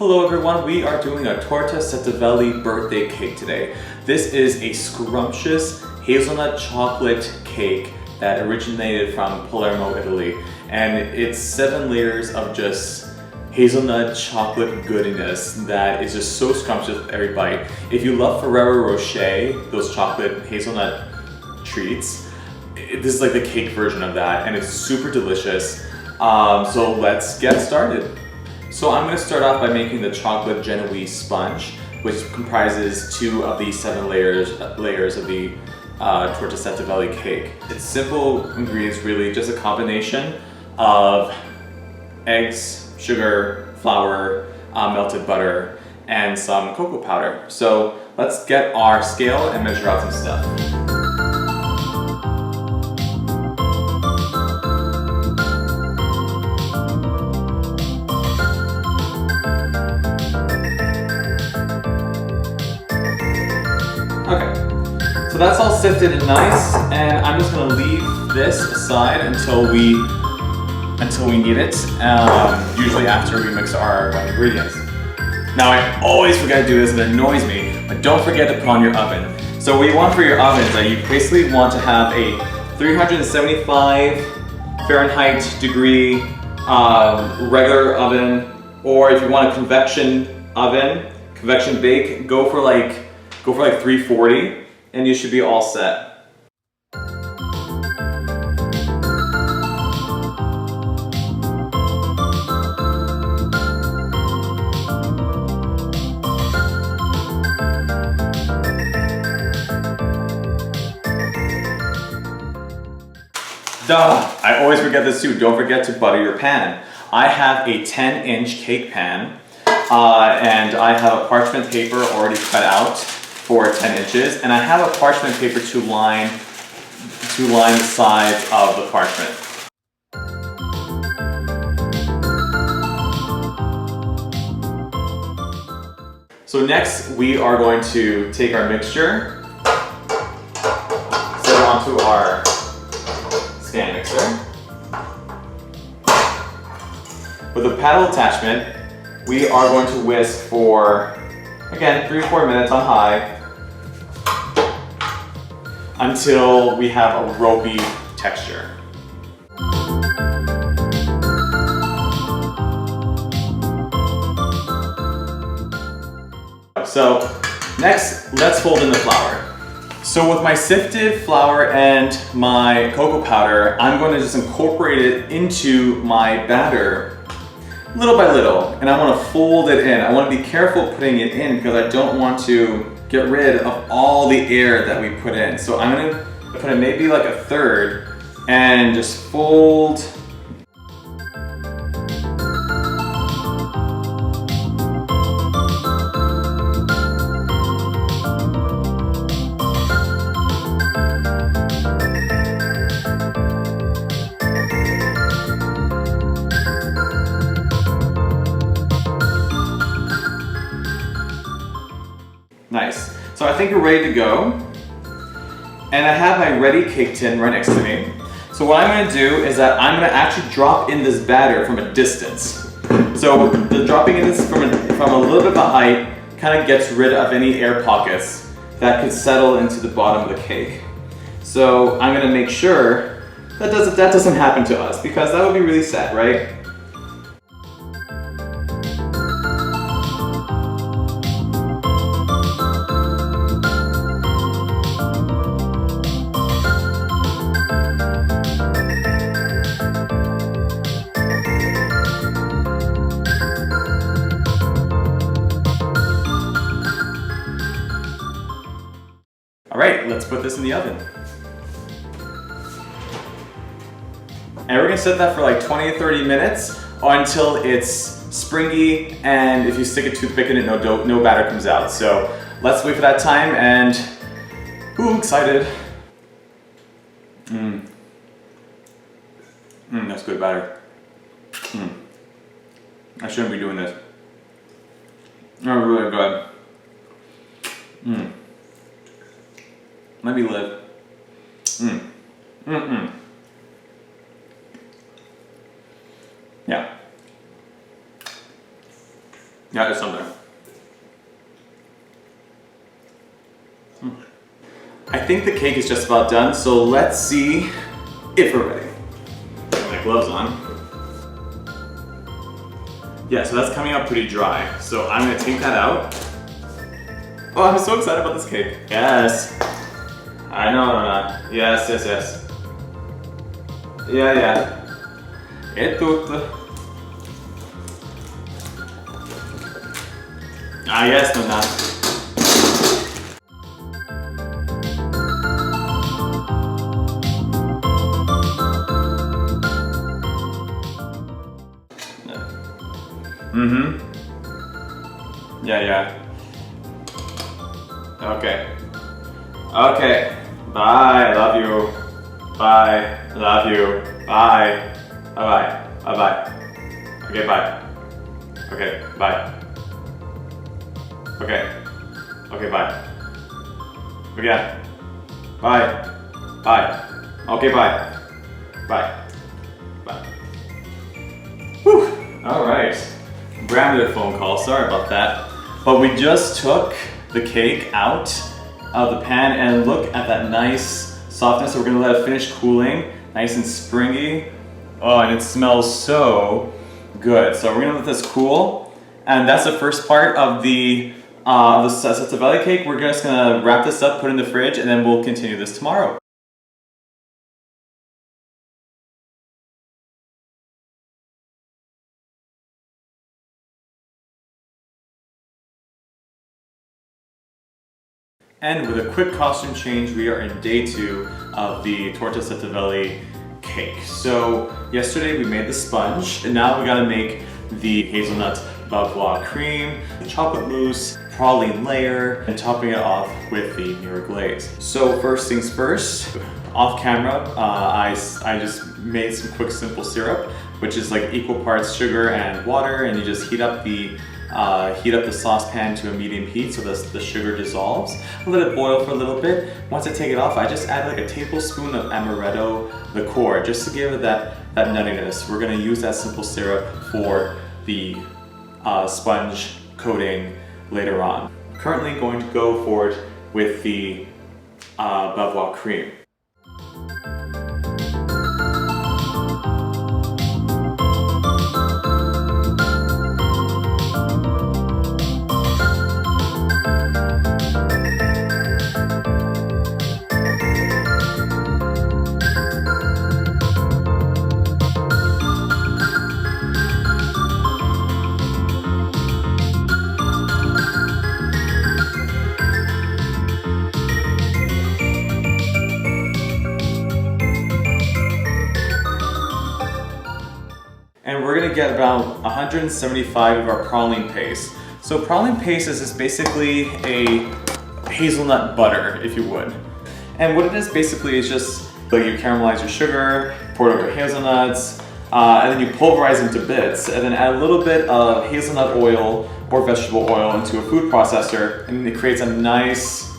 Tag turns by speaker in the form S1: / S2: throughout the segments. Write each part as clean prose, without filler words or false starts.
S1: Hello everyone, we are doing a Torta Setteveli birthday cake today. This is a scrumptious hazelnut chocolate cake that originated from Palermo, Italy. And it's 7 layers of just hazelnut chocolate goodness that is just so scrumptious with every bite. If you love Ferrero Rocher, those chocolate hazelnut treats, this is like the cake version of that, and it's super delicious. So let's get started. So I'm going to start off by making the chocolate génoise sponge, which comprises 2 of the 7 layers of the Torta Setteveli cake. It's simple ingredients, really, just a combination of eggs, sugar, flour, melted butter, and some cocoa powder. So let's get our scale and measure out some stuff. Okay, so that's all sifted and nice, and I'm just gonna leave this aside until we need it, usually after we mix our wet ingredients. Now I always forget to do this and it annoys me, but don't forget to put on your oven. So what you want for your oven is that you basically want to have a 375 Fahrenheit degree regular oven, or if you want a convection oven, convection bake, go for like 340 and you should be all set. Duh! I always forget this too. Don't forget to butter your pan. I have a 10-inch cake pan and I have a parchment paper already cut out for 10 inches, and I have a parchment paper to line the sides of the parchment. So next we are going to take our mixture, set it onto our stand mixer. With a paddle attachment, we are going to whisk for, again, 3 or 4 minutes on high until we have a ropey texture. So next, let's fold in the flour. So with my sifted flour and my cocoa powder, I'm going to just incorporate it into my batter little by little, and I want to fold it in. I want to be careful putting it in because I don't want to get rid of all the air that we put in. So I'm going to put in maybe like a third and just fold. Nice. So I think we're ready to go. And I have my ready cake tin right next to me. So what I'm going to do is that I'm going to actually drop in this batter from a distance. So the dropping in this from a little bit of a height kind of gets rid of any air pockets that could settle into the bottom of the cake. So I'm going to make sure that doesn't happen to us, because that would be really sad, right? Alright, let's put this in the oven. And we're going to set that for like 20 to 30 minutes until it's springy, and if you stick a toothpick in it, no batter comes out. So let's wait for that time, and ooh, excited. That's good batter. I shouldn't be doing this. Oh, really good. Let me live. Yeah. Yeah, there's some there. I think the cake is just about done, so let's see if we're ready. Put my gloves on. Yeah, so that's coming out pretty dry. So I'm gonna take that out. Oh, I'm so excited about this cake. Yes. I know. Yes. Yeah. È tutto. Ah, yes, Nonna. Yeah. Okay. Bye. Love you. Bye. Love you. Bye. Bye. Okay, bye. Okay, bye. Okay, bye. Okay. Bye. Okay, bye. Whew. All right. Grabbed a phone call. Sorry about that. But we just took the cake out of the pan and look at that nice softness. So we're gonna let it finish cooling, nice and springy. Oh, and it smells so good. So we're gonna let this cool. And that's the first part of the Setteveli cake. We're just gonna wrap this up, put it in the fridge, and then we'll continue this tomorrow. And with a quick costume change, we are in day 2 of the Torta Setteveli cake. So yesterday we made the sponge, and now we gotta make the hazelnut bavarois cream, the chocolate mousse, praline layer, and topping it off with the mirror glaze. So first things first, off camera, I just made some quick simple syrup, which is like equal parts sugar and water, and you just heat up the saucepan to a medium heat so the sugar dissolves. Let it boil for a little bit. Once I take it off, I just add like a tablespoon of amaretto liqueur just to give it that nuttiness. We're gonna use that simple syrup for the sponge coating later on. Currently going to go forward with the bavarois cream. And we're gonna get about 175 of our praline paste. So praline paste is just basically a hazelnut butter, if you would. And what it is basically is just like you caramelize your sugar, pour it over hazelnuts, and then you pulverize into bits, and then add a little bit of hazelnut oil or vegetable oil into a food processor, and it creates a nice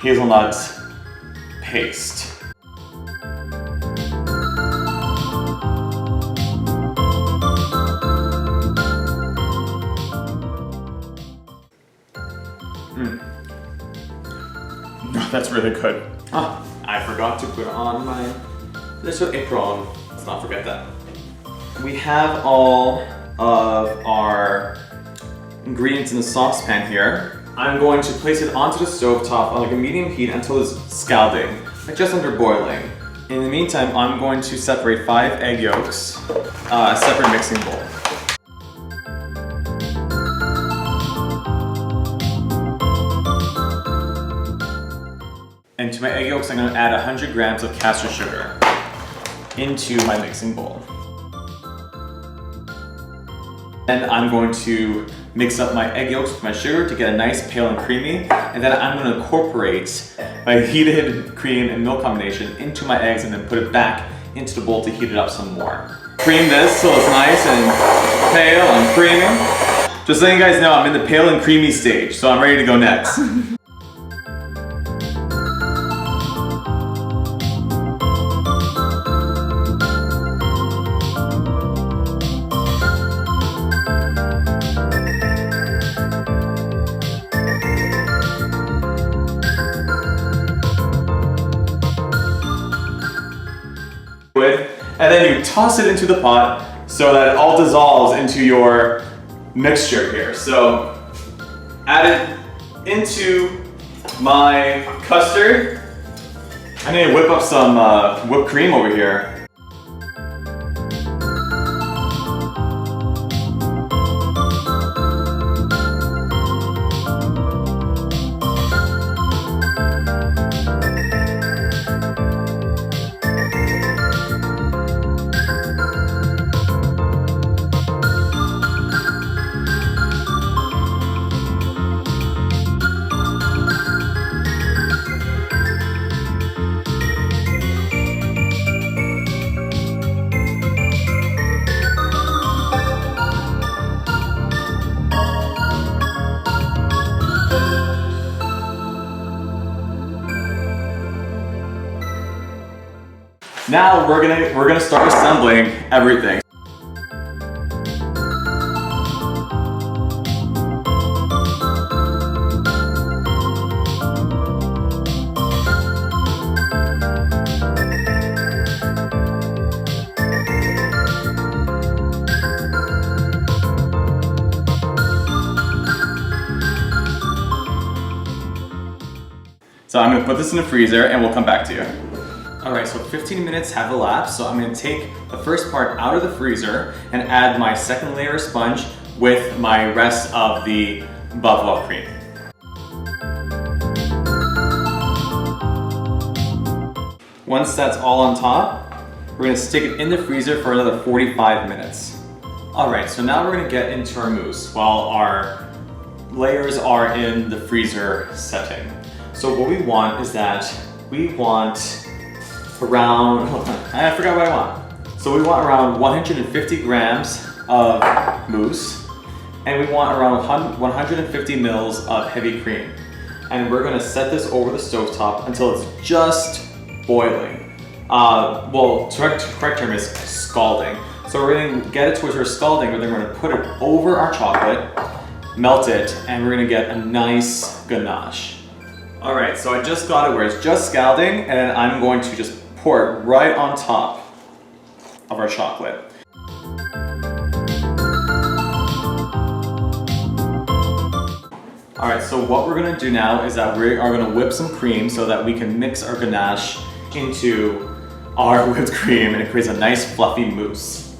S1: hazelnut paste. That's really good. I forgot to put on my little apron. Let's not forget that. We have all of our ingredients in the saucepan here. I'm going to place it onto the stove top on like a medium heat until it's scalding, like just under boiling. In the meantime, I'm going to separate 5 egg yolks, a separate mixing bowl. And to my egg yolks, I'm going to add 100 grams of caster sugar into my mixing bowl. Then I'm going to mix up my egg yolks with my sugar to get a nice pale and creamy. And then I'm going to incorporate my heated cream and milk combination into my eggs and then put it back into the bowl to heat it up some more. Cream this so it's nice and pale and creamy. Just letting you guys know, I'm in the pale and creamy stage, so I'm ready to go next. toss it into the pot so that it all dissolves into your mixture here. So add it into my custard. I need to whip up some whipped cream over here. Now we're gonna start assembling everything. So I'm gonna put this in the freezer and we'll come back to you. All right, so 15 minutes have elapsed, so I'm gonna take the first part out of the freezer and add my second layer of sponge with my rest of the bavarois cream. Once that's all on top, we're gonna stick it in the freezer for another 45 minutes. All right, so now we're gonna get into our mousse while our layers are in the freezer setting. So what we want is that we want around, I forgot what I want. So we want around 150 grams of mousse, and we want around 150 mils of heavy cream. And we're gonna set this over the stovetop until it's just boiling. Well, correct term is scalding. So we're gonna get it towards our scalding, but then we're gonna put it over our chocolate, melt it, and we're gonna get a nice ganache. All right, so I just got it where it's just scalding, and I'm going to just pour it right on top of our chocolate. All right, so what we're gonna do now is that we are gonna whip some cream so that we can mix our ganache into our whipped cream and it creates a nice fluffy mousse.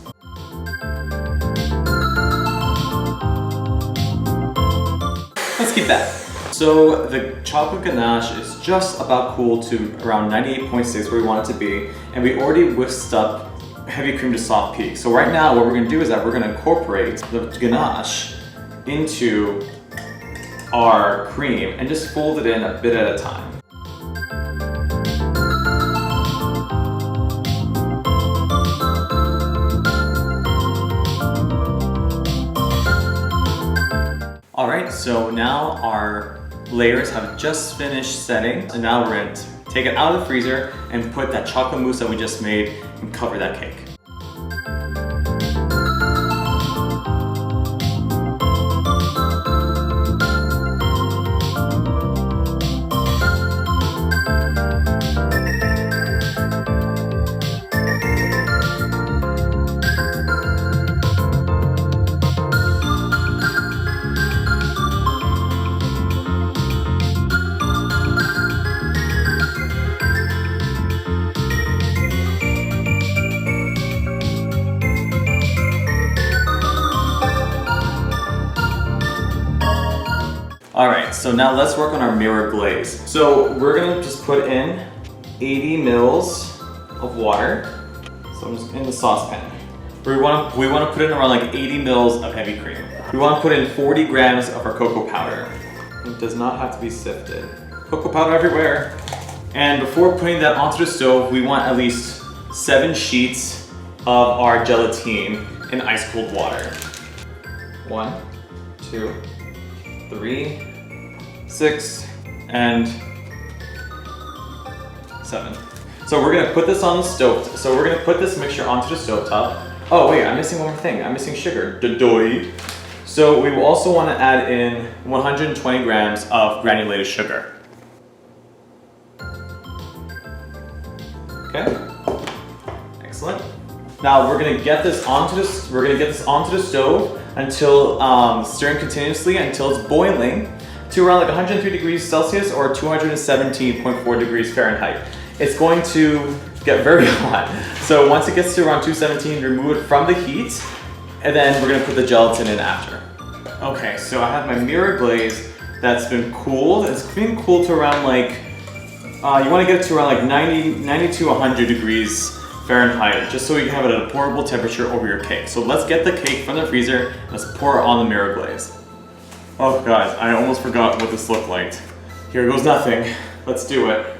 S1: Let's keep that. So the chocolate ganache is just about cool to around 98.6 where we want it to be, and we already whisked up heavy cream to soft peak. So right now what we're gonna do is that we're gonna incorporate the ganache into our cream and just fold it in a bit at a time. All right, so now our layers have just finished setting, and now we're going to take it out of the freezer and put that chocolate mousse that we just made and cover that cake. All right, so now let's work on our mirror glaze. So we're gonna just put in 80 mils of water. So I'm just in the saucepan. We wanna put in around like 80 mils of heavy cream. We wanna put in 40 grams of our cocoa powder. It does not have to be sifted. Cocoa powder everywhere. And before putting that onto the stove, we want at least 7 sheets of our gelatine in ice cold water. 1, 2, 3, 6, and 7. So we're gonna put this on the stove. So we're gonna put this mixture onto the stove top. Oh wait, I'm missing one more thing. I'm missing sugar. Dodoy. So we will also want to add in 120 grams of granulated sugar. Okay, excellent. Now we're gonna get this onto the stove until stirring continuously until it's boiling to around like 103 degrees Celsius or 217.4 degrees Fahrenheit. It's going to get very hot. So once it gets to around 217, remove it from the heat, and then we're gonna put the gelatin in after. Okay, so I have my mirror glaze that's been cooled. It's been cooled to around like, you wanna get it to around like 90 to 100 degrees Fahrenheit, just so you can have it at a pourable temperature over your cake. So let's get the cake from the freezer, let's pour it on the mirror glaze. Oh guys, I almost forgot what this looked like. Here goes nothing. Let's do it.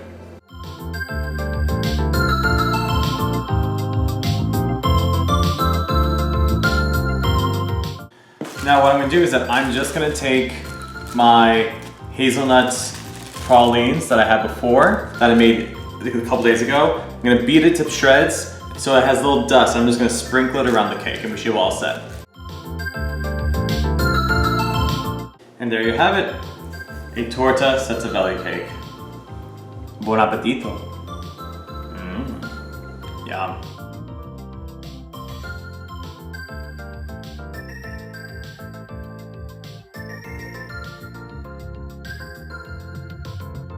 S1: Now what I'm gonna do is that I'm just gonna take my hazelnuts pralines that I had before, that I made a couple days ago. I'm gonna beat it to shreds so it has a little dust. I'm just gonna sprinkle it around the cake and we should all set. And there you have it, a Torta Setteveli cake. Buon appetito. Yum.